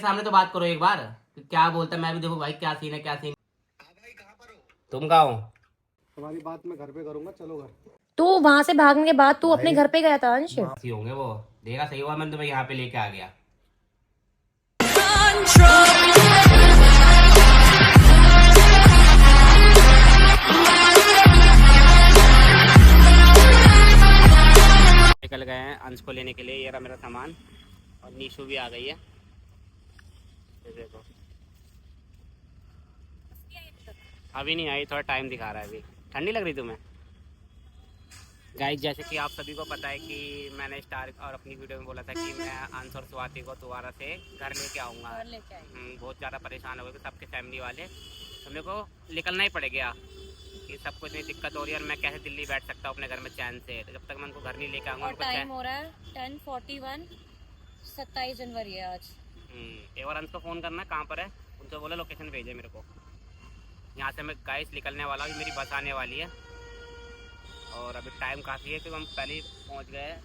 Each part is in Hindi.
सामने तो बात करो एक बार, क्या बोलता है मैं भी देखो भाई क्या सीन है क्या सीन। तुम कहाँ हो? तुम्हारी बात मैं घर पे करूंगा, चलो घर। तू वहां से भागने के बाद तू अपने घर पे गया था अंश? माफी होंगे वो, देखा सही हुआ मैंने तुम्हें यहाँ पे लेके आ गया। निकल गए हैं अंश को लेने के लिए, ये रहा मेरा सामान और नीशू भी आ गई है। ये देखो अभी नहीं आई, थोड़ा टाइम दिखा रहा है अभी। ठंडी लग रही तुम्हें? गाइस जैसे कि आप सभी को पता है कि मैंने स्टार और अपनी वीडियो में बोला था कि मैं अंश और स्वाति को दोबारा से घर लेके आऊँगा। बहुत ज़्यादा परेशान हो गए सबके फैमिली वाले, तो मेरे को निकलना ही पड़ेगा कि सबको इतनी दिक्कत हो रही है और मैं कैसे दिल्ली बैठ सकता हूँ अपने घर में चैन से, तो जब तक मैं उनको घर नहीं लेके आऊँगा। टाइम हो रहा है 10:41, 27 जनवरी है आज। एक बार अंश को फ़ोन करना कहाँ पर है, उनसे बोला लोकेशन भेजे मेरे को। यहाँ से मैं गाइस निकलने वाला हूँ, मेरी बस आने वाली है और अभी टाइम काफ़ी है, तो हम पहले ही पहुँच गए हैं।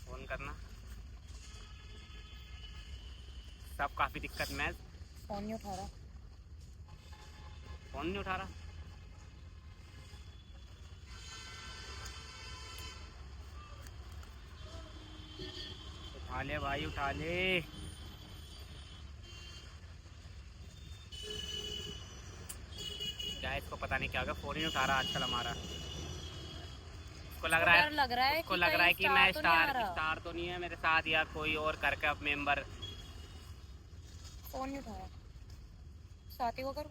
फ़ोन करना, सब काफ़ी दिक्कत में। फोन नहीं उठा रहा। फ़ोन नहीं उठा रहा? उठा ले भाई उठा ले। क्या इसको पता नहीं क्या हो गया, फ़ोन ही नहीं उठा रहा आजकल हमारा। उसको लग रहा है कि मैं स्टार तो नहीं है मेरे साथ या कोई और घर का मेंबर। फोन नहीं उठाया। स्वाति को करो।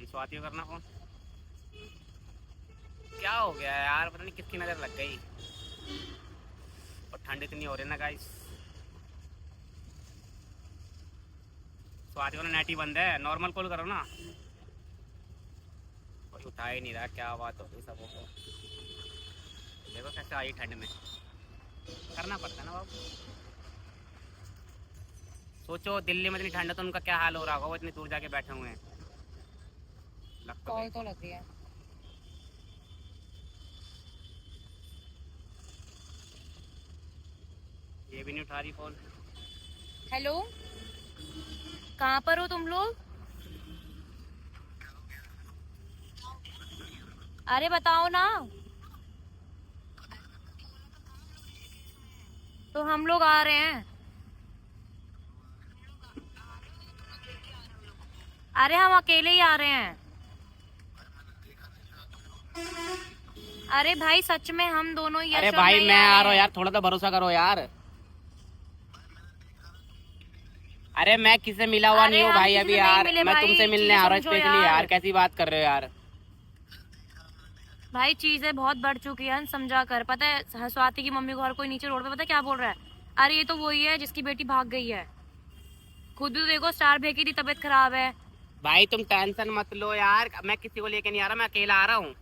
स्वाति को करना फोन। क्या हो गया यार, पता नहीं किसकी नज़र लग गई। और ठंड इतनी हो रही ना गाइस। स्वाति वाला नेट ही बंद है, नॉर्मल कॉल करो ना। कोई उठा ही नहीं रहा, क्या बात हो गई सबों को। देखो कैसे आई ठंड में, करना पड़ता है ना बाबू। सोचो दिल्ली में इतनी ठंड है तो उनका क्या हाल हो रहा होगा, वो इतनी दूर जाके बैठे हुए हैं। कॉल तो लग रही है। ये भी नहीं उठा रही फोन। हेलो, कहाँ पर हो तुम लोग? अरे बताओ ना। तो हम लोग आ रहे हैं। अरे हम अकेले ही आ रहे हैं। अरे भाई सच में हम दोनों ही। अरे भाई मैं आ रहा हूँ यार, थोड़ा तो भरोसा करो यार। अरे मैं किससे मिला हुआ नहीं हूँ भाई अभी यार, मैं तुमसे मिलने आ रहा हूँ स्पेशली यार। कैसी बात कर रहे हो यार भाई, चीजें बहुत बढ़ चुकी है समझा कर। पता है स्वाति की मम्मी को हर कोई नीचे रोड पे पता है क्या बोल रहा है? अरे ये तो वही है जिसकी बेटी भाग गई है। खुद भी देखो स्टार भैया की तबीयत खराब है। भाई तुम टेंशन मत लो यार, मैं किसी को लेके नहीं आ रहा, मैं अकेला आ रहा हूँ।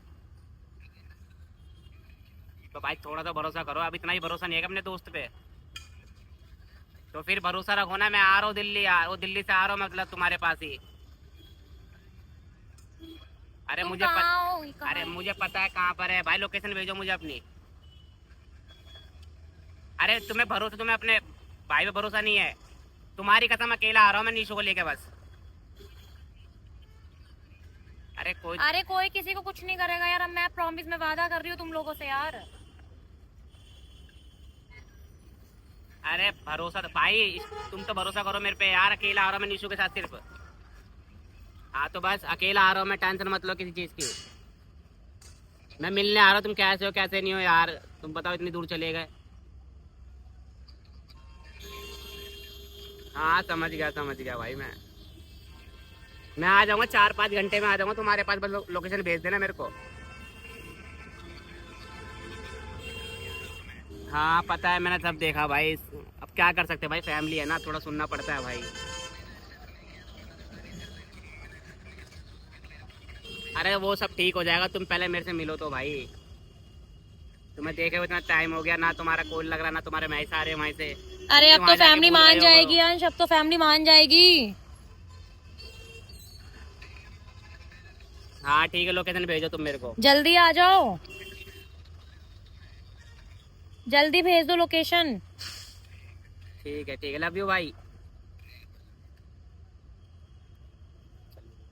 तो भाई थोड़ा सा भरोसा करो, अब इतना ही भरोसा नहीं है अपने दोस्त पे, तो फिर भरोसा रखो ना। मैं आ रहा हूँ दिल्ली यार, वो दिल्ली से आ रहा हूँ मतलब तुम्हारे पास ही। अरे मुझे पता है कहाँ पर है भाई, लोकेशन भेजो मुझे अपनी। अरे तुम्हें अपने भाई पे भरोसा नहीं है? तुम्हारी कसम अकेला आ रहा हूँ मैं नीशू को लेके बस। अरे कोई किसी को कुछ नहीं करेगा यार, मैं प्रॉमिस में वादा कर रही हूँ तुम लोगों से यार। अरे भरोसा तो भाई, तुम तो भरोसा करो मेरे पे यार। अकेला आ रहा हूँ मैं नीशू के साथ सिर्फ। हाँ तो बस अकेला आ रहा हूँ मैं, टेंशन मत लो किसी चीज़ की। मैं मिलने आ रहा हूँ, तुम कैसे हो कैसे नहीं हो यार, तुम बताओ इतनी दूर चले गए। हाँ समझ गया भाई। मैं आ जाऊँगा 4-5 घंटे में आ जाऊँगा तुम्हारे पास, बस लोकेशन भेज देना मेरे को। हाँ पता है, मैंने सब देखा भाई। अब क्या कर सकते हैं भाई, फैमिली है ना, थोड़ा सुनना पड़ता है भाई। अरे वो सब ठीक हो जाएगा, तुम पहले मेरे से मिलो तो भाई। तुम्हें देखे हुए इतना टाइम हो गया, ना तुम्हारा कॉल लग रहा ना तुम्हारे मैसेज आ रहे वहीं से। अरे अब तो फैमिली मान जाएगी अंश, अब तो फैमिली मान जाएगी। हाँ ठीक है, लोकेशन भेजो तुम मेरे को। जल्दी आ जाओ, जल्दी भेज दो लोकेशन। ठीक है, लव यू भाई।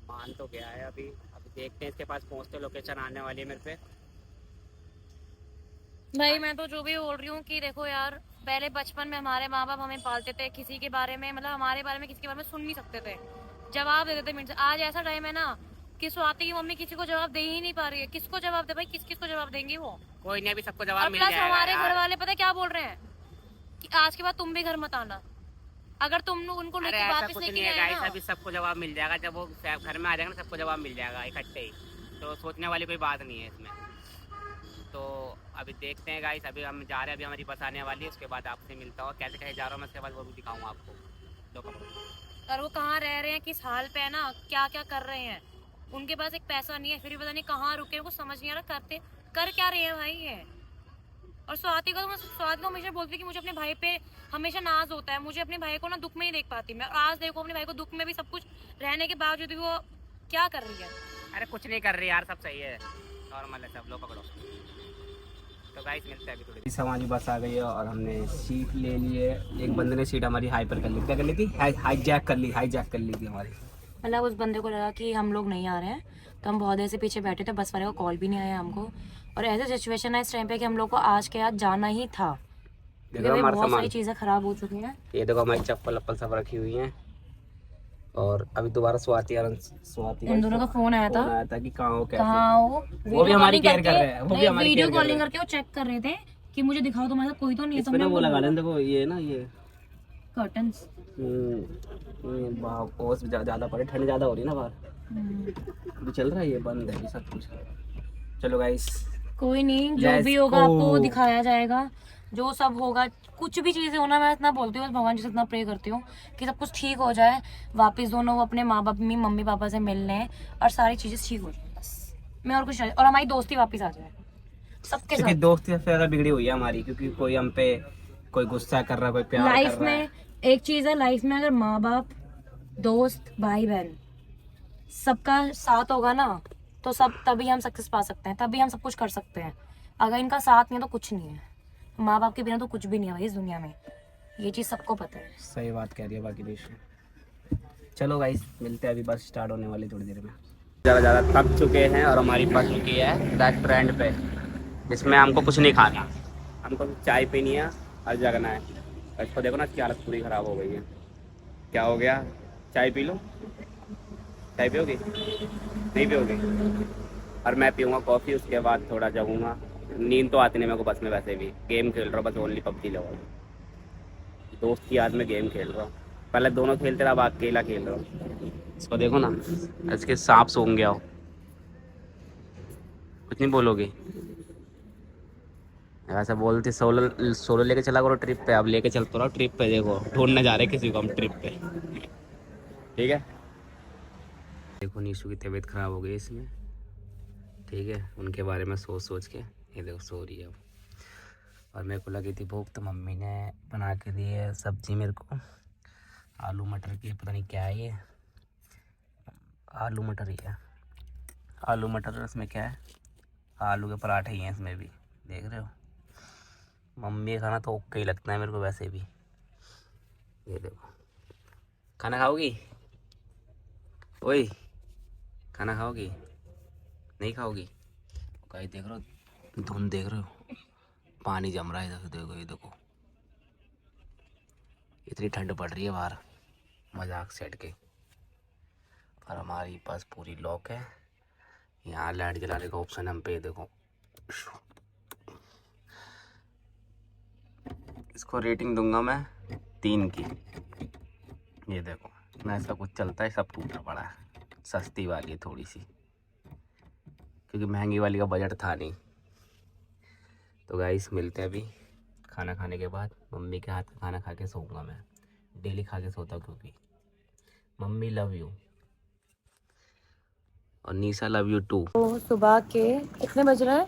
मान तो गया है अभी देखते हैं, इसके पास पहुंचते लोकेशन आने वाली है मेरे पे। भाई मैं तो जो भी बोल रही हूँ कि देखो यार, पहले बचपन में हमारे माँ बाप हमें पालते थे, किसी के बारे में मतलब हमारे बारे में किसी के बारे में सुन नहीं सकते थे, जवाब देते थे मिनट से। आज ऐसा टाइम है ना कि स्वाति की मम्मी किसी को जवाब दे ही नहीं पा रही है। किसको जवाब दे भाई, किस किस को जवाब देंगी वो? कोई नहीं, अभी सबको और जवाब मिल प्लस जाएगा हमारे यार। घर वाले पता है क्या बोल रहे हैं कि आज के बाद तुम भी घर मत आना, अगर तुम उनको अरे लेके ऐसा वापस कुछ लेके नहीं है आए गाइस, ना। अभी सबको जवाब मिल जाएगा। जब वो घर में आ जाएगा ना, सबको जवाब मिल जाएगा इकट्ठे ही। तो सोचने वाली कोई बात नहीं है इसमें। तो अभी देखते हैं गाइस, अभी हम जा रहे हैं, अभी हमारी बस आने वाली है, उसके बाद आपसे मिलता हूँ। कैसे कैसे जा रहा हूँ मैं, उसके बाद वो भी दिखाऊंगा आपको। तो और वो कहाँ रह रहे हैं, किस हाल पे है ना, क्या क्या कर रहे हैं, उनके पास एक पैसा नहीं है, फिर भी पता नहीं कहाँ रुके, उनको समझ नहीं आ रहा करते कर क्या रहे हैं भाई ये। और स्वाति को तो मैं स्वाति को हमेशा बोलती हूँ कि मुझे अपने भाई पे हमेशा नाज होता है, मुझे अपने भाई को ना दुख में ही देख पाती मैं। और आज देखो अपने भाई को दुख में भी सब कुछ रहने के बावजूद भी वो क्या कर रही है। अरे कुछ नहीं कर रही यार, सब सही है, नॉर्मल है सब। लो पकड़ो। तो गाइस मिलते हैं अभी थोड़ी। इस हमारी बस आ गई है और हमने सीट ले ली है। एक बंदे ने सीट हमारी हाइपर कर ली, क्या कर ली थी, हाईजैक कर ली थी हमारी। मतलब उस बंदे को लगा कि हम लोग नहीं आ रहे हैं, तो हम बहुत देर से पीछे बैठे थे, बस वाले को कॉल भी नहीं आया हमको। और ऐसे सिचुएशन है इस टाइम पे कि हम लोग को आज के आज जाना ही था, क्योंकि बहुत सारी चीज़ें खराब हो चुकी हैं। ये देखो हमारी चप्पल सब रखी हुई हैं। और अभी दोबारा स्वाति इन दोनों का फोन आया था कि कहाँ हो, कहाँ हो। वो भी हमारी केयर कर रहे हैं, वो भी हमारी वीडियो कॉलिंग करके वो चेक कर रहे थे कि मुझे दिखाओ तुम्हारे साथ कोई तो नहीं है। तुमने वो लगा लें, देखो ये ना ये कर्टन्स ओस ज़्यादा पड़े, ठंड ज़्यादा हो रही है ना बाहर। अभी चल रहा है, ये बंद है अभी सब कुछ। चलो गाइस, कोई नहीं, जो भी होगा आपको दिखाया जाएगा, जो सब होगा। कुछ भी चीजें होना, मैं इतना बोलती हूँ, भगवान जी से इतना प्रे करती हूँ कि सब कुछ ठीक हो जाए, वापस दोनों अपने माँ बाप मम्मी पापा से मिल लें और सारी चीजें ठीक हो जाए, बस। मैं और कुछ नहीं, और हमारी दोस्ती वापस आ जाए सबके साथ। दोस्ती सबसे ज़्यादा बिगड़ी हुई है हमारी, क्योंकि कोई हम पे कोई गुस्सा कर रहा है, कोई प्यार लाइफ कर रहा है। में एक चीज है, लाइफ में अगर माँ बाप, दोस्त, भाई बहन सबका साथ होगा ना, तो सब तभी हम सक्सेस पा सकते हैं, तभी हम सब कुछ कर सकते हैं। अगर इनका साथ नहीं है तो कुछ नहीं है। माँ बाप के बिना तो कुछ भी नहीं है भाई इस दुनिया में, ये चीज़ सबको पता है। सही बात कह रही है बाकी देश में। चलो गाइस मिलते हैं, अभी बस स्टार्ट होने वाली थोड़ी देर में। ज़्यादा थक चुके हैं और हमारी बस रुकी है रेस्टोरेंट पे, जिसमें हमको कुछ नहीं खाना, हमको चाय पीनी है और जगना है। इसको देखो ना, इसकी हालत पूरी ख़राब हो गई है। क्या हो गया, चाय पी लो, चाय पियोगी, नहीं पियोगी? और मैं पीऊँगा कॉफ़ी, उसके बाद थोड़ा जगूँगा। नींद तो आती नहीं मेरे को बस में, वैसे भी गेम खेल रहा हूँ बस, ओनली पबजी लेवल। दोस्त की याद में गेम खेल रहा हूँ, पहले दोनों खेलते रहा, अब अकेला खेल रहा हूँ। इसको देखो ना, इसके सांप सूंघ गया हो। कुछ नहीं बोलोगे? ऐसा बोलते सोलो लेके चला करो ट्रिप पे, अब लेके चलते रहो ट्रिप पे। देखो ढूंढने जा रहे किसी को हम ट्रिप पे, ठीक है। देखो नीशू की तबीयत ख़राब हो गई इसमें, ठीक है, उनके बारे में सोच सोच के ये देखो सो रही है। और मेरे को लगी थी भूख, तो मम्मी ने बना के दी है सब्ज़ी मेरे को, आलू मटर की, पता नहीं क्या है ये, आलू मटर ही है, आलू मटर। इसमें क्या है, आलू के पराठे ही हैं इसमें भी, देख रहे हो। मम्मी का खाना तो ओके ही लगता है मेरे को वैसे भी। ये देखो, खाना खाओगी? ओए खाना खाओगी, नहीं खाओगी? कहीं देख रहे हो, धुंध देख रहे हो, पानी जम रहा है इधर, देखो ये देखो, इतनी ठंड पड़ रही है बाहर, मजाक सेट के। और हमारी बस पूरी लॉक है, यहाँ लाइट जलाने का ऑप्शन हम पे, देखो। इसको रेटिंग दूंगा मैं 3 की। ये देखो ना, इसका कुछ चलता है, सब टूटा पड़ा है। सस्ती वाली है थोड़ी सी, क्योंकि महंगी वाली का बजट था नहीं। तो गाइस मिलते हैं अभी खाना खाने के बाद। मम्मी के हाथ का खाना खा के सोऊंगा मैं, डेली खा के सोता हूँ, क्योंकि मम्मी लव यू और निशा लव यू टू। तो सुबह के कितने बज रहे हैं?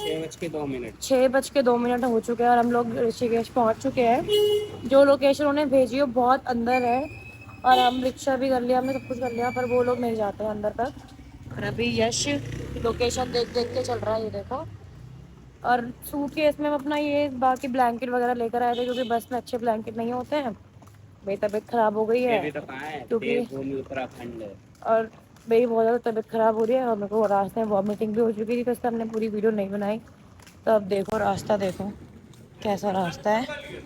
6:02। 6:02 हो चुके हैं और हम लोग ऋषिकेश पहुंच चुके हैं। जो लोकेशन उन्हें भेजी है बहुत अंदर है, और हम रिक्शा भी कर लिया, हमने सब कुछ कर लिया, पर वो लोग नहीं जाते हैं अंदर तक। और अभी यश लोकेशन देख देख के चल रहा है, ये देखो। और सूटकेस में हम अपना ये बाकी ब्लैंकेट वगैरह लेकर आए थे, क्योंकि बस में अच्छे ब्लैंकेट नहीं होते हैं। मेरी तबीयत खराब हो गई है तो कहाँ है क्योंकि, देवभूमि उत्तराखंड। और मेरी बहुत ज़्यादा तबीयत खराब हो रही है और मेरे को रास्ते में वॉमिटिंग भी हो चुकी थी, तो इसलिए हमने पूरी वीडियो नहीं बनाई। तो अब देखो रास्ता, देखो कैसा रास्ता है।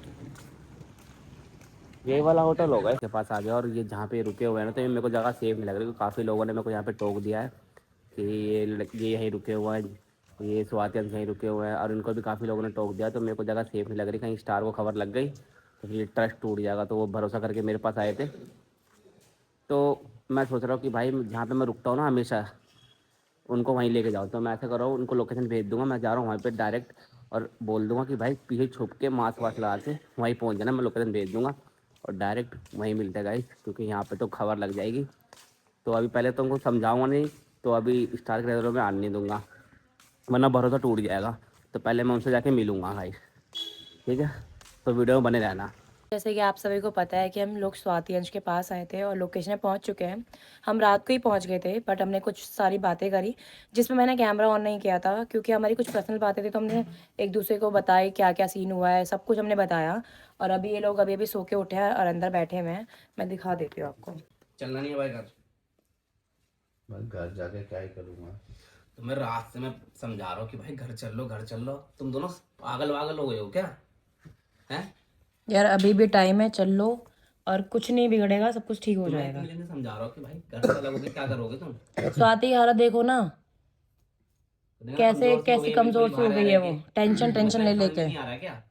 ये वाला होटल होगा इसके पास आ गया। और ये जहाँ पे रुके हुए हैं ना, तो ये मेरे को जगह सेफ नहीं लग रही, क्योंकि काफ़ी लोगों ने मेरे को यहाँ पे टोक दिया है कि ये यहीं रुके हुए हैं, ये स्वाति अंश यहीं रुके हुए हैं, और इनको भी काफ़ी लोगों ने टोक दिया। तो मेरे को जगह सेफ नहीं लग रही, कहीं स्टार को खबर लग गई तो फिर ये ट्रस्ट टूट जाएगा। तो वो भरोसा करके मेरे पास आए थे। तो मैं सोच रहा हूँ कि भाई जहाँ पे मैं रुकता हूँ ना हमेशा, उनको वहीं लेके जाओ। तो मैं ऐसा कर रहा हूँ, उनको लोकेशन भेज दूंगा, मैं जा रहा हूँ वहाँ पे डायरेक्ट, और बोल दूंगा कि भाई पीछे छुप के मास्क वास्क लगा के वहीं पहुँच जाना। मैं लोकेशन भेज दूंगा और डायरेक्ट वहीं मिलते हैं गाइस, क्योंकि यहाँ पे तो खबर लग जाएगी। तो अभी पहले तो उनको समझाऊंगा नहीं, तो अभी स्टार के नज़रों में आने नहीं दूंगा, वरना भरोसा टूट जाएगा। तो पहले मैं उनसे जाके मिलूँगा गाइस, ठीक है। तो वीडियो में बने रहना। जैसे कि आप सभी को पता है कि हम लोग स्वाति अंश के पास आए थे और लोकेशन पे पहुंच चुके हैं। हम रात को ही पहुंच गए थे, बट हमने कुछ सारी बातें करी जिसमें मैंने कैमरा ऑन नहीं किया था, क्योंकि हमारी कुछ पर्सनल बातें थी। तो हमने एक दूसरे को बताई क्या क्या सीन हुआ है, सब कुछ हमने बताया। और अभी ये लोग अभी सो के उठे हैं और अंदर बैठे हुए हैं। मैं दिखा देती हूँ आपको। चलना नहीं है भाई घर? मैं घर जाके क्या ही करूँगा। तो मैं रात से मैं समझा रहा हूँ कि भाई घर चल लो, घर चल लो। तुम दोनों पागल वागल हो गए हो क्या? हैं? यार अभी भी टाइम है, चल लो और कुछ नहीं बिगड़ेगा, सब कुछ ठीक हो मैं जाएगा। इतने दिन से समझा रहा हूँ कि भाई घर चलोगे क्या करोगे तुम? स्वाति की हालत देखो ना, देखना कैसे कमजोर सी हो कैसी गई है, कमजोर बिल्कुल सी हो बाहर गई रह है के। वो, टेंशन टेंशन ले समझ में लेके। नहीं आ रहा है क्या?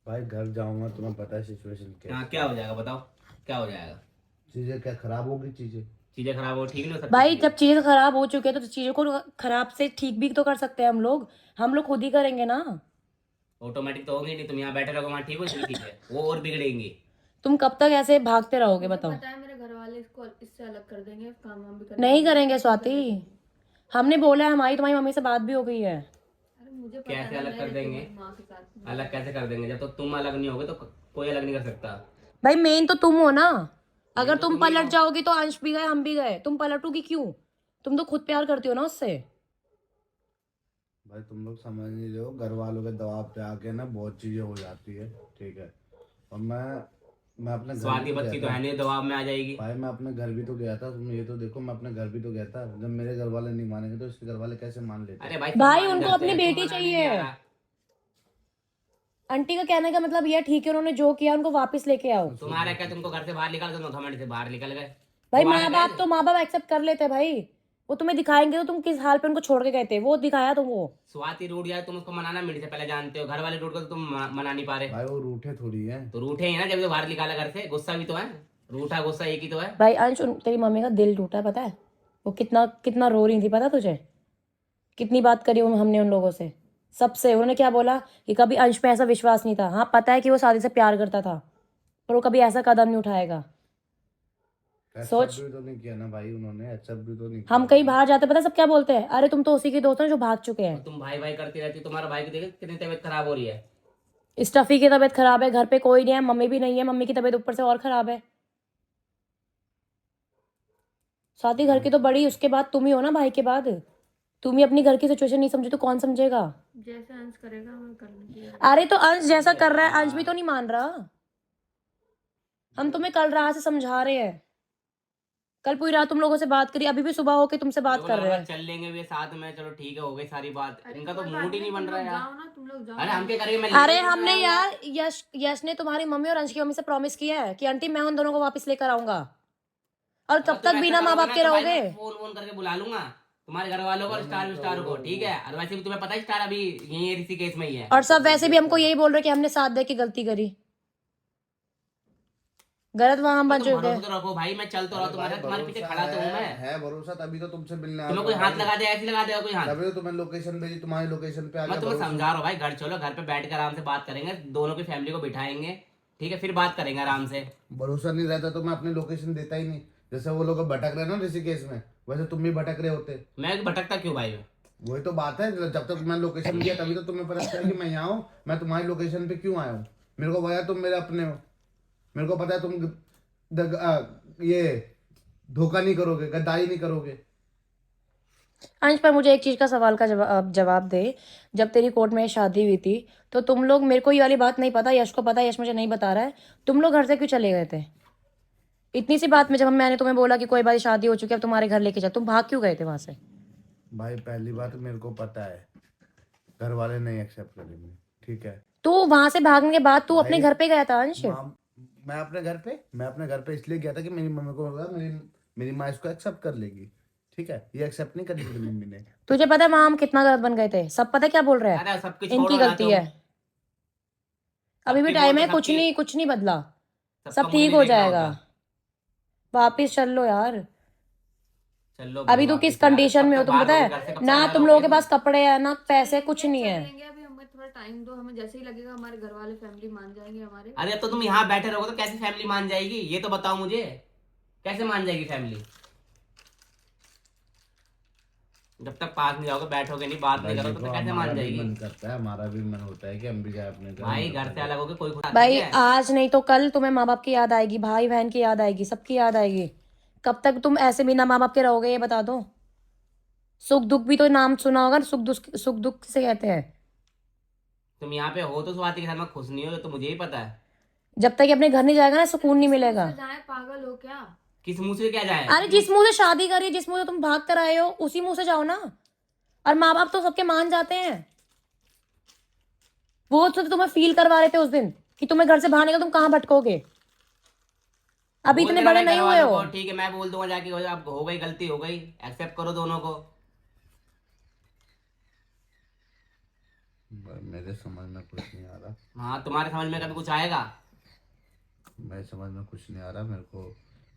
भाई घर जाऊंगा, तुम्हें पता है सिचुएशन क्या है। हाँ, क्या हो जाएगा बताओ, क्या हो जाएगा? चीजें क्या खराब होगी चीजें? चीजें खराब हो, ठीक नहीं हो सकती भाई चीजें? जब चीजें खराब हो चुकी है तो चीजों को खराब से ठीक भी तो कर सकते हैं हम लोग। हम लोग खुद ही करेंगे ना। ऑटोमेटिक तो होंगी नहीं, तुम यहाँ बैठे रहोगे वहाँ ठीक हो जाएगी चीजें, वो और बिगड़ेंगी। तुम कब तक ऐसे भागते रहोगे बताओ? पता है मेरे घर वाले इसको इससे अलग कर देंगे, काम वाम भी कर नहीं करेंगे स्वाति, हमने बोला है, हमारी तुम्हारी मम्मी से बात भी हो गई है। अरे मुझे पता कैसे है अलग मैं कर रहती हूँ देंगे? मेरी माँ के साथ। अलग कैसे कर देंगे? जब तक तुम अलग नहीं होगे तो कोई अलग नहीं कर सकता। भाई मेन तो तुम हो ना। अगर तो तुम तुम ही पलट हो। जाओगी तो अंश भी गए, हम भी गए। तुम पलटोगी क्यों? तुम तो खुद प्यार करती हो ना उससे। भाई तुम लोग समझ नहीं रहे हो, घर वालों के दबाव पे आके ना बहुत चीजें हो जाती है, ठीक है। और मैं अपने घर स्वाति भी तो बच्ची तो गया है था नहीं, दबाव में आ जाएगी। भाई। मैं अपने घर भी तो गया था, तुम ये तो देखो, मैं अपने घर भी तो गया था। जब मेरे घर वाले नहीं मानेंगे तो इसके घर वाले कैसे मान लेते अरे हैं? भाई भाई सम्मान उनको करते अपनी हैं, बेटी तुम मनाने चाहिए। नहीं आ रहा। आंटी का कहने का मतलब ये ठीक है, उन्होंने जो किया उनको वापस लेके आओ। तुम्हारा क्या, तुमको घर से बाहर निकाल दो, तुम घमंड से बाहर निकल गए। भाई तुम्हारा माँ क्या बाप है? तो माँ बाप एक्सेप्ट कर लेते हैं भाई। वो तुम्हें दिखाएंगे तो तुम किस हाल पे उनको छोड़ के गए थे, वो दिखाया तुमको। स्वाति रूठ जाए तुम उसको मनाना मिनट से पहले जानते हो, घर वाले रूठ कर तो तुम मना नहीं पा रहे। भाई वो रूठे थोड़ी है। तो रूठे ही ना, जब तो बाहर निकाला घर से, गुस्सा भी तो है। रूठा गुस्सा एक ही तो है। भाई अंश, तेरी मम्मी का दिल टूटा है, पता है? वो कितना कितना रो रही थी, पता तुझे? कितनी बात करी हमने उन लोगों से, सबसे। उन्होंने क्या बोला कि कभी अंश पे ऐसा विश्वास नहीं था। हाँ पता है कि वो शादी से प्यार करता था, पर वो कभी ऐसा कदम नहीं उठाएगा। एक्सेप्ट सोच, भी तो नहीं किया ना भाई उन्होंने, एक्सेप्ट भी तो नहीं किया। हम कहीं बाहर जाते पता सब क्या बोलते हैं? अरे तुम तो उसी के दोस्त हैं जो भाग चुके और हैं। तुम भाई भाई करती रहती हो, तुम्हारा भाई की देखे कितनी तबीयत खराब हो रही है। स्टफी की तबीयत खराब है, घर पे कोई नहीं है, मम्मी भी नहीं है, मम्मी की तबीयत ऊपर से और खराब है। स्वाति घर की तो बड़ी, उसके बाद तुम ही हो ना, भाई के बाद। तुम ही अपनी घर की सिचुएशन नहीं समझे तो कौन समझेगा? जैसे अंश करेगा मैं करने की। अरे तो अंश जैसा कर रहा है, अंश भी तो नहीं मान रहा। हम तुम्हें कल रात से समझा रहे हैं, कल पूरी रात तुम लोगों से बात करी, अभी भी सुबह होके तुमसे बात मेरे को कर लगा रहे हैं। चल लेंगे भी साथ में, चलो ठीक है हो गई सारी बात। इनका तो कोई मूड बात ही नहीं बन रहा है यार। जाओ ना, तुम लोग जाओ। अरे हम क्या करेंगे? मैं अरे लेके हमने चल रहा हूँ। यार यश ने तुम्हारी मम्मी और अंश की मम्मी से प्रॉमिस किया है कि आंटी मैं उन दोनों को वापस लेकर आऊंगा। और अगर कब तुम तक ऐसा बिना माँ करोगे बाप ना के तो भाई रहोगे? मैं फोन फोन करके बुला लूंगा तुम्हारे घर वालों को और स्टार को, ठीक है। और वैसे भी तुम्हें पता है स्टार अभी यही है, ऋषिकेश में ही है। और सब वैसे भी हमको यही बोल रहे कि हमने साथ दे के गलती करी, गलत वहां हम तो बन तुम चुके। भरोसा तो रखो भाई, मैं चल तो रहा हूँ तुम्हारे साथ, तुम्हारे पीछे खड़ा तो हूँ मैं। है भरोसा, तभी तो तुमसे मिलने आया तुम्हें था कोई हाथ भाई। लगा दे, ऐसे लगा देगा कोई हाथ? तभी तो तुम्हें लोकेशन भेजी, तुम्हारी लोकेशन पे आ मैं गया तुम्हें भरोसा। समझा रहा हूँ भाई, घर चलो, घर पे बैठ कर आराम से बात करेंगे, दोनों की फैमिली को बिठाएंगे, ठीक है, फिर बात करेंगे आराम से। भरोसा नहीं रहता तो मैं अपनी लोकेशन देता ही नहीं। जैसे वो लोग भटक रहे ना ऋषिकेश में, वैसे तुम भी भटक रहे होते। मैं भटकता क्यों भाई? वही तो बात है, जब तक मैं लोकेशन दिया तभी तो तुम्हें पता चला कि मैं यहाँ हूँ। मैं तुम्हारी लोकेशन पे क्यों आया हूँ? मेरे को पता है तुम मेरे अपने हो, मेरे को पता है तुम ये धोखा नहीं करोगे, गद्दारी नहीं करोगे। अंश, पर मुझे एक चीज का सवाल का जवाब दे। जब तेरी कोर्ट में शादी हुई थी तो तुम लोग, मेरे को ये वाली बात नहीं पता, यश को पता है, यश मुझे नहीं बता रहा है, तुम लोग घर से क्यों चले गए थे इतनी सी बात में? जब मैंने तुम्हें बोला कि कोई बात शादी हो चुकी है अब तुम्हारे घर लेके चल, तुम भाग क्यों गए थे वहां से? भाई पहली बात मेरे को पता है घर वाले नहीं एक्सेप्ट करेंगे, ठीक है। तो वहां से भागने के बाद तू अपने भाई घर पे गया था अंश? मैं अपने घर पे इसलिए गया था कि मेरी मम्मी को लगा मेरी माँ इसको एक्सेप्ट कर लेगी, ठीक है। ये एक्सेप्ट नहीं करी मेरी मम्मी ने। तुझे पता है वहां हम कितना गलत बन गए थे? सब पता है क्या बोल रहे हैं? अरे सबकी इनकी छोड़ो ना गलती तुम, है। अभी भी सबकी टाइम बोल है, तो कुछ सबकी, नहीं, कुछ नहीं बदला, सबका सब मुझे ठीक नहीं हो देखना जाएगा। होता। वापिस चल लो यार। चलो अभी घर तू किस वापिस यार, कंडीशन कब में हो तक तुम बाहर पता रहोगे है? घर से, कब तक ना बाहर तुम लोगों रहोगे के तुम? पास कपड़े हैं ना पैसे, कुछ चलेंगे नहीं है। चलेंगे, अभी हमें थोड़ा टाइम दो, हमें जैसे ही लगेगा हमारे घर वाले फैमिली मान जाएंगे हमारे। अरे अब तो तुम यहाँ बैठे रहोगे तो कैसे फैमिली मान जाएगी, ये तो बताओ मुझे, कैसे मान जाएगी फैमिली? जब तक पास नहीं जाओगे, बैठोगे नहीं, बात नहीं भाई करोगे देखो तो कैसे हमारा मान भी जाएगी? मन करता है, हमारा भी मन होता है कि हम भी जाए अपने घर भाई में घर से अलग होके कोई खुश आती भाई है? आज नहीं तो कल तुम्हें माँ बाप की याद आएगी, भाई बहन की याद आएगी, सबकी याद आएगी। कब तक तुम ऐसे बिना माँ बाप के रहोगे ये बता दो? सुख दुख भी तो नाम सुना होगा ना, सुख दुख से कहते हैं। तुम यहाँ पे हो तो स्वाति के साथ में खुश नहीं हो, ये तो मुझे ही पता है। जब तक ये अपने घर नहीं जाएगा ना सुकून नहीं किस मुंह मिलेगा। से जाए, पागल हो क्या? किस मुंह से क्या जाए? अरे जिस मुंह से शादी करी, जिस मुंह से तुम भाग कर आए हो, उसी मुंह से जाओ ना। और माँ बाप तो सबके मान जाते हैं। वो तो तुम्हें फील करवा रहे थे उस दिन कि तुम्हें घर से बाहर निकल, तुम कहाँ भटकोगे? अभी बोल इतने देना बड़े भाई नहीं घर हुए वालों हो। को, ठीक है मैं बोल दूंगा जाके, अब हो गई गलती हो गई, एक्सेप्ट करो दोनों को। भाई मेरे समझ में कुछ नहीं आ रहा। हाँ तुम्हारे समझ में कभी कुछ आएगा? मेरे समझ में कुछ नहीं आ रहा।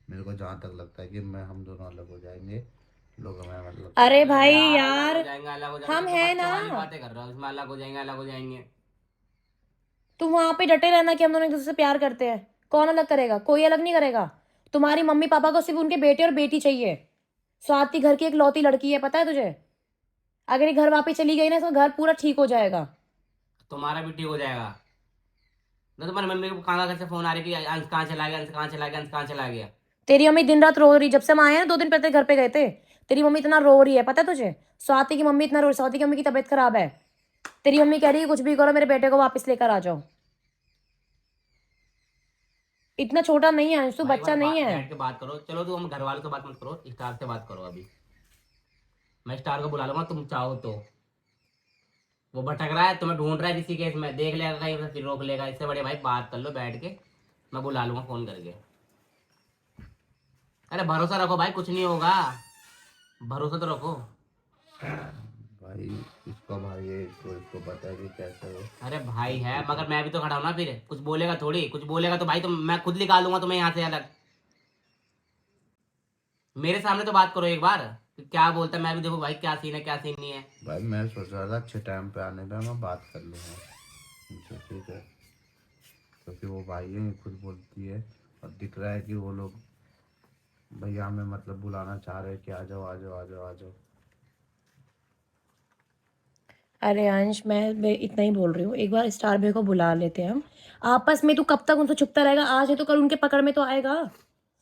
मेरे को जहाँ तक लगता है कि हम दोनों अलग हो जाएंगे, लोग हमें मतलब। अरे भाई यार अलग यार, हो जाएंगे, अलग हो जाएंगे, हम तो हैं बच्चों वाली ना। बातें कर रहा हूँ, इसमें अलग हो जाएंगे, अलग हो जाएंगे। तुम वहां पे डटे रहना कि हम दोनों एक दूसरे से प्यार करते हैं। कौन अलग करेगा? कोई अलग नहीं करेगा। तुम्हारी मम्मी पापा को सिर्फ उनके बेटे और बेटी चाहिए। स्वाति घर की एक लौती लड़की है, पता है तुझे? अगर ये घर वापस चली गई ना तो घर पूरा ठीक हो जाएगा। तुम्हारा भी ठीक हो जाएगा ना। तुम्हारी मम्मी को कहाँ कहाँ से फोन आ रही कि अंश कहाँ चला गया, अंश कहाँ चला गया, अंश कहाँ चला गया? तेरी मम्मी दिन रात रो रही, जब से हम आए हैं ना 2 दिन पहले घर पे गए थे। तेरी मम्मी इतना रो रही है, पता है तुझे? स्वाति की मम्मी इतना रो रही, स्वाति की मम्मी की तबीयत खराब है। तेरी मम्मी कह रही है कुछ भी करो मेरे बेटे को वापस लेकर आ जाओ। इतना छोटा नहीं है अंशु, भाई बच्चा नहीं है। बैठ के बात करो, चलो तुम घर वालों से बात मत करो, स्टार से बात करो अभी। मैं स्टार को बुला लूंगा तुम चाहो तो। वो भटक रहा है, तुम्हें ढूंढ रहा है किसी केस में, देख लेगा कहीं से फिर रोक लेगा। इससे बड़े भाई बात कर लो बैठ के, मैं बुला लूंगा फोन करके। अरे भरोसा रखो भाई, कुछ नहीं होगा, भरोसा तो रखो। भाई इसका भाई है, इसको पता है कि कैसे हो। अरे भाई है मगर मैं भी तो खड़ा हूं ना, फिर कुछ बोलेगा थोड़ी, कुछ बोलेगा तो भाई तो मैं खुद निकालूंगा तुम्हें यहाँ से अलग। मेरे सामने तो बात करो एक बार कि क्या बोलता है, मैं भी देखो भाई क्या सीन है क्या सीन नहीं है। भाई मैं सोच रहा था अच्छे टाइम पे आने पे मैं बात कर लूँगा उनसे, ठीक है, क्योंकि वो भाई है, खुद बोलती है और दिख रहा है कि वो लोग भैया हमें मतलब बुलाना चाह रहे हैं कि आ जाओ आ जाओ आ जाओ आ जाओ। अरे अंश, मैं इतना ही बोल रही हूँ, एक बार स्टार भैया को बुला लेते हैं हम आपस में। तू कब तक उनसे छुपता रहेगा? आज है तो कल उनके पकड़ में तो आएगा।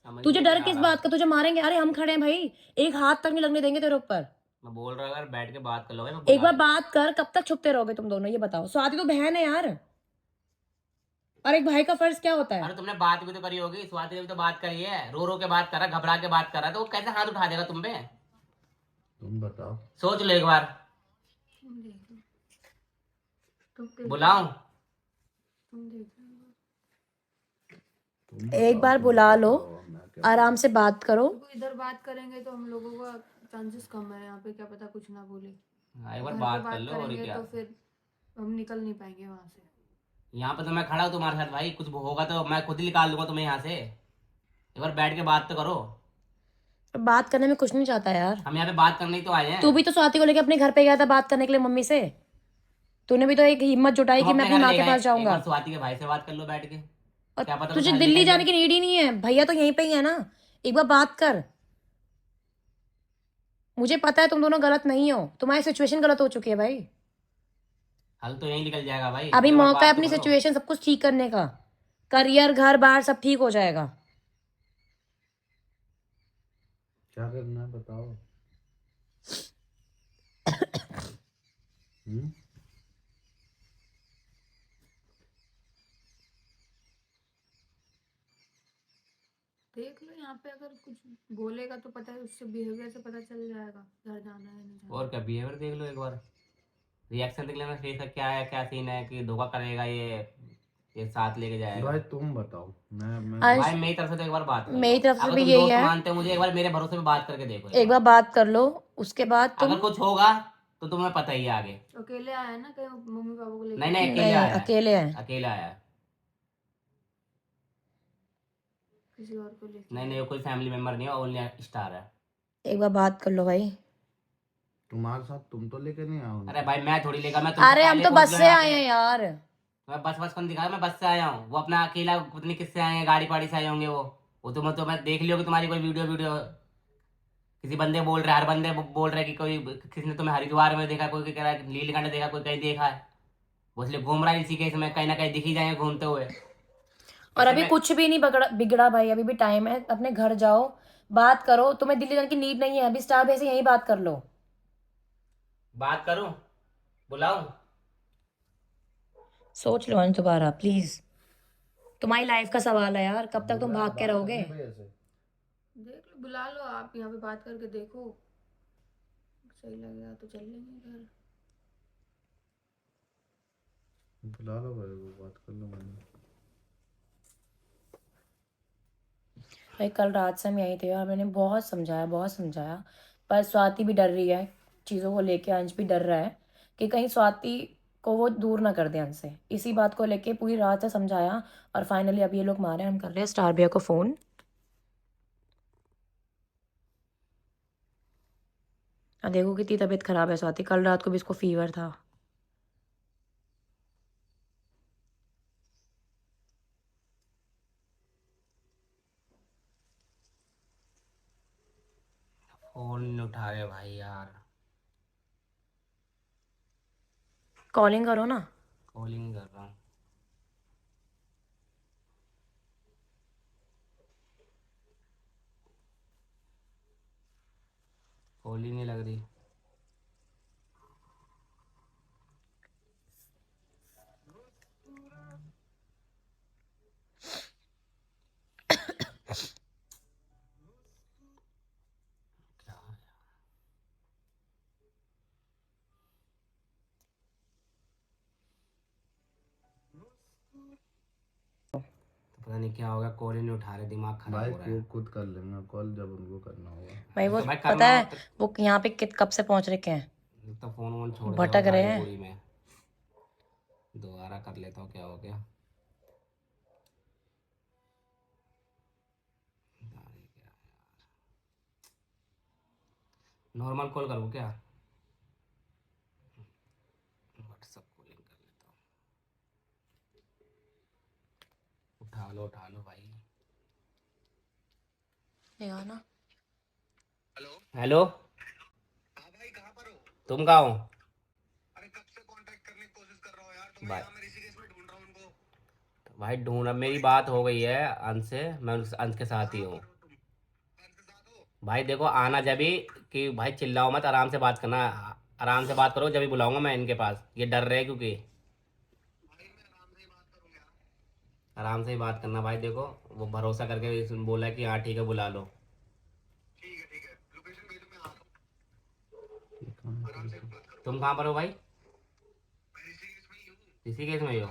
समझ तुझे में डर नहीं आ किस रहा। बात का? तुझे मारेंगे, अरे हम खड़े हैं भाई, एक हाथ तक नहीं लगने देंगे तेरे ऊपर। मैं बोल रहा हूँ यार बैठ के बात कर लो भाई, मैं एक बार बुला बात कर, कब तक छुपते रहोगे तुम दोनों ये बताओ? स्वाति तो बहन है यार, और एक भाई का फर्ज क्या होता है? अरे तुमने बात भी तो करी होगी, स्वाति ने भी तो बात करी है, रो रो के बात कर रहा, घबरा के बात कर रहा, तो वो कैसे हाथ उठा देगा तुम पे? तुम बताओ। सोच लो एक बार। तुम देख लो, तुम देख लो, बुलाऊं? तुम देख लो। एक बार बुला लो, आराम से बात करो। देखो इधर बात करेंगे तो हम लोगों का चांसेस कम है यहाँ पे, क्या पता कुछ ना बोले। हाँ, एक बार घर पे बात कर लो और करेंगे क्या। तो फिर हम निकल नहीं पाएंगे वहां से। यहाँ पे तो मैं खड़ा हूँ तुम्हारे साथ भाई, कुछ होगा तो मैं खुद ही निकाल लूंगा तुम्हें यहाँ से। एक बार बैठ के बात तो करो। बात करने में कुछ नहीं चाहता यार। हम यहाँ पे बात करने ही तो आए हैं। तू भी तो स्वाति को लेके अपने घर पे गया था बात करने के लिए मम्मी से। तूने भी तो एक हिम्मत जुटाई तुम कि मैं अपने अपनी घर माँ ले के गए, पास एक जाऊंगा। बार स्वाति के भाई से बात कर लो बैठ के, और क्या पता तुझे कुछ दिल्ली हल जाने निकल की नीड ही नहीं है, भैया तो यहीं पे ही है ना। एक बार बात कर। मुझे पता है तुम दोनों गलत नहीं हो, तुम्हारी सिचुएशन गलत हो चुकी है भाई। हल तो यहीं निकल जाएगा भाई। अभी एक बार मौका है बात तो अपनी करो। सिचुएशन सब कुछ ठीक करने का। करियर, घर बार सब ठीक हो जाएगा। क्या करना है बताओ। हम्म? देख लो यहाँ पे, अगर कुछ बोलेगा तो पता है, उससे बिहेवियर से पता चल जाएगा घर जाना है नहीं जाना। और क्या, बिहेवियर देख लो एक बार, रिएक्शन देख लेना फेस का क्या है, क्या सीन है, कि धोखा करेगा ये साथ लेके जाएगा। भाई तुम बताओ, मैं अंश, भाई मेरी तरफ से तो एक बार बात कर मेरी लो, तरफ से अगर भी तुम यही दोस्त है, मानते हो मुझे, एक बार मेरे भरोसे पे बात करके देखो एक एक बार बार। बात कर लो, उसके बाद तुम। अगर कुछ होगा तो तुम्हें पता ही है आगे। अकेले आया है ना, कहीं मम्मी पापा को लेके नहीं नहीं, आया? अकेले नहीं, आया है, अकेले हैं। अकेला आया है। किसी और को लेके नहीं आया? नहीं, वो कोई फैमिली मेंबर नहीं है, ओनली स्टार है। एक बार बात कर लो भाई। तुम्हारे साथ तुम तो लेके नहीं आओ अरे उनको। भाई मैं थोड़ी लेगा, मैं तुमसे अरे हम पहले तो पहुंच बस गया से यहाँ आए पे। हैं यार। मैं बस कौन दिखा, मैं बस से आया हूँ, वो अपना अकेला पता नहीं किससे आए हैं, गाड़ी पाड़ी से आए होंगे वो तो मैं देख लियो कि तुम्हारी कोई वीडियो वीडियो किसी बंदे बोल रहे, हर बंदे बोल रहे कि कोई किसी ने तुम्हें हरिद्वार में देखा, कोई कह रहा है नीलकंठ देखा, कोई कहीं देखा है, वो इसलिए घूम रहा है इसी केस में, कहीं ना कहीं दिख ही जाएंगे घूमते हुए। और ऐसे अभी में कुछ भी नहीं बिगड़ा भाई, अभी भी टाइम है, अपने घर जाओ, बात करो, तुम्हें दिल्ली जाने की नीड नहीं है, अभी स्टार भाई से यही बात कर लो। बात करूं, बुलाऊं? सोच लो अंश दोबारा प्लीज, तुम्हारी लाइफ का सवाल है यार, कब तक तुम बुला, भाग के बात रहोगे। करनी भैया से। देख लो, बुला लो आप, यहाँ पे बात करके देखो, सही लगेगा तो चल लेंगे घर। बुला लो भाई, वो बात कर लो मैंने। भाई कल रात से हम यहीं थे और मैंने बहुत समझाया, बहुत समझाया, पर स्वाति भी डर रही है चीज़ों को लेके, अंश भी डर रहा है कि कहीं स्वाति को वो दूर ना कर दे हमसे, इसी बात को लेके पूरी रात से समझाया। और फाइनली अब ये लोग मारे, हम कर रहे हैं स्टार भैया को फ़ोन। अब देखो कितनी तबीयत खराब है स्वाति, कल रात को भी इसको फीवर था। फोन नहीं उठा रहे भाई यार। कॉलिंग करो ना। कॉलिंग कर रहा हूँ। कॉल ही नहीं लग रही। क्या है? तो पता नहीं क्या होगा, कॉल ही नहीं उठा रहे, दिमाग खराब भाई हो रहा है। खुद कर लेंगे कॉल जब उनको करना होगा। भाई वो तो भाई पता करना है हो तो, वो यहाँ पे कब से पहुंच रखे हैं, तो फोन वोन छोड़ देता हूँ भटक रहे गाड़ी हैं। पूरी में, दोबारा कर लेता हूँ, क्या हो गया। नॉर्मल कॉल करूँ क्या? व्हाट्सअप कॉलिंग कर लेता हूँ। उठा लो भाई। ना। हेलो। हाँ भाई, कहाँ पर हो? तुम कहाँ हो? अरे कब से कांटेक्ट करने की कोशिश कर रहा हूँ यार तुम्हें, यहाँ मैं ऋषिकेश में ढूंढ रहा हूँ उनको। भाई ढूंढ, अब मेरी बात हो गई है अंश से, मैं अंश के साथ ही हूँ। भाई देखो आना जब भी, कि भाई चिल्लाओ मत, आराम से बात करना, आराम से बात करो, जब भी बुलाऊंगा मैं इनके पास, ये डर रहे हैं क्योंकि। आराम से ही बात करना भाई, देखो वो भरोसा करके बोला है कि हाँ ठीक है बुला लो। तुम कहाँ पर हो भाई? ऋषिकेश में ही हो?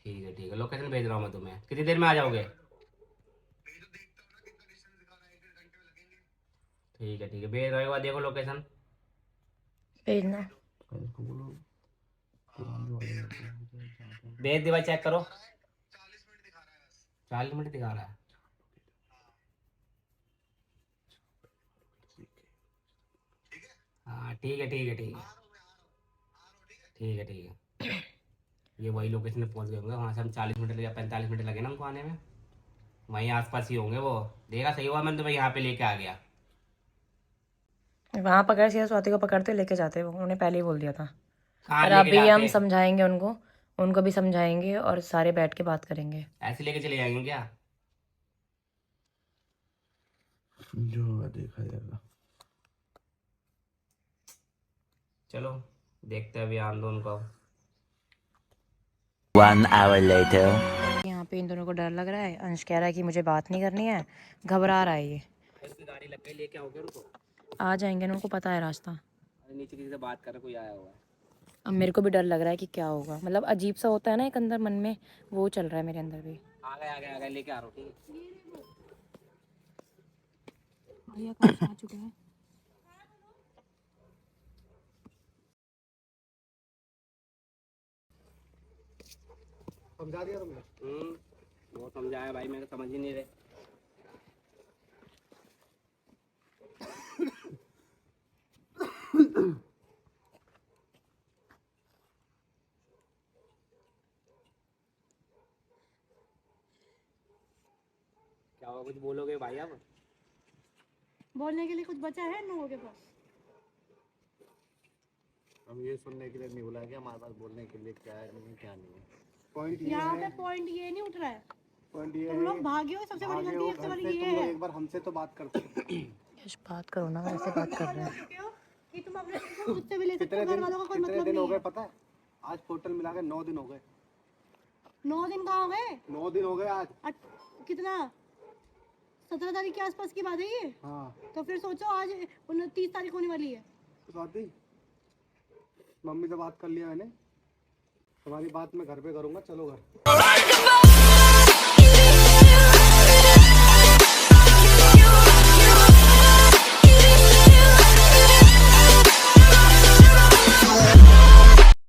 ठीक है, लोकेशन भेज रहा हूँ मैं तुम्हें, कितनी देर में आ जाओगे? ठीक है, भेज रहे हो, देखो लोकेशन। भेजना। उसको बोलो पुराने वाले लोग। भेज दे भाई, चेक करो। 40 मिनट दिखा रहा है। हाँ ठीक है। ये वही लोकेशन पे पहुंच गए होंगे, वहाँ से हम 40 मिनट या 45 मिनट लगे ना हमको आने में, वहीं आसपास ही होंगे वो। देखा, सही हुआ मैंने तुम्हें यहाँ पे लेके आ गया। वहां पकड़, सीधा स्वाति को पकड़ते लेके जाते, वो उन्होंने पहले ही बोल दिया था। कहाँ पर लेके अभी हम जाते? समझाएंगे उनको, उनको भी समझाएंगे और सारे बैठ के बात करेंगे। ऐसे लेके चले जाएंगे क्या? जो होगा देखा जाएगा। चलो देखते हैं अभी आंदोलन को। 1 hour later. यहाँ पे इन दोनों को डर लग रहा है। अंश कह रहा है कि मुझे बात नहीं करनी है, घबरा रहा है ये। इसकी गाड़ी लग गई, लेके आओगे उनको? आ जाएंगे ना, उनको पता है रास्ता। अरे नीचे किसी से बात कर रहे, कोई आया हुआ है। अब मेरे को भी डर लग रहा है कि क्या होगा, मतलब अजीब सा होता है ना एक अंदर मन में, वो चल रहा है मेरे अंदर भी। आ गए लेके आ रहा हूँ, ठीक है। भैया कहाँ से आ चुके हैं? समझा दिया तुमने? वो समझाया भाई, मैं समझ ही नहीं रहे। क्या हुआ, कुछ बोलोगे भाई अब? बोलने के लिए कुछ बचा है इन लोगों के पास? हम ये सुनने के लिए नहीं बुलाया कि हमारे पास बोलने के लिए क्या है नहीं क्या नहीं है। पॉइंट ये यहाँ है, पे पॉइंट ये नहीं उठ रहा है। पॉइंट ये तुम लोग है, भागे हो, सबसे बड़ी भागे गलती हो सबसे घर बड़ी से, ये तुम लोग है। एक बार हमसे तो बात करते। यश बात करो ना, वैसे बात कर रहे हैं। कि तुम अपने मुझसे भी ले सकते हो, घर वालों का कोई कितने मतलब दिन हो नहीं गए है। पता है? आज टोटल मिला के 9 दिन हो गए। 9 दिन कहाँ हो गए? 9 दिन हो गए आज। कितना? 17 तारीख के आसपास की बात है ये। हाँ तो फिर सोचो आज 29 तारीख होने वाली है। तो स्वाति, मम्मी से बात कर लिया मैंने, तुम्हारी बात मैं घर पे करूंगा, चलो घर।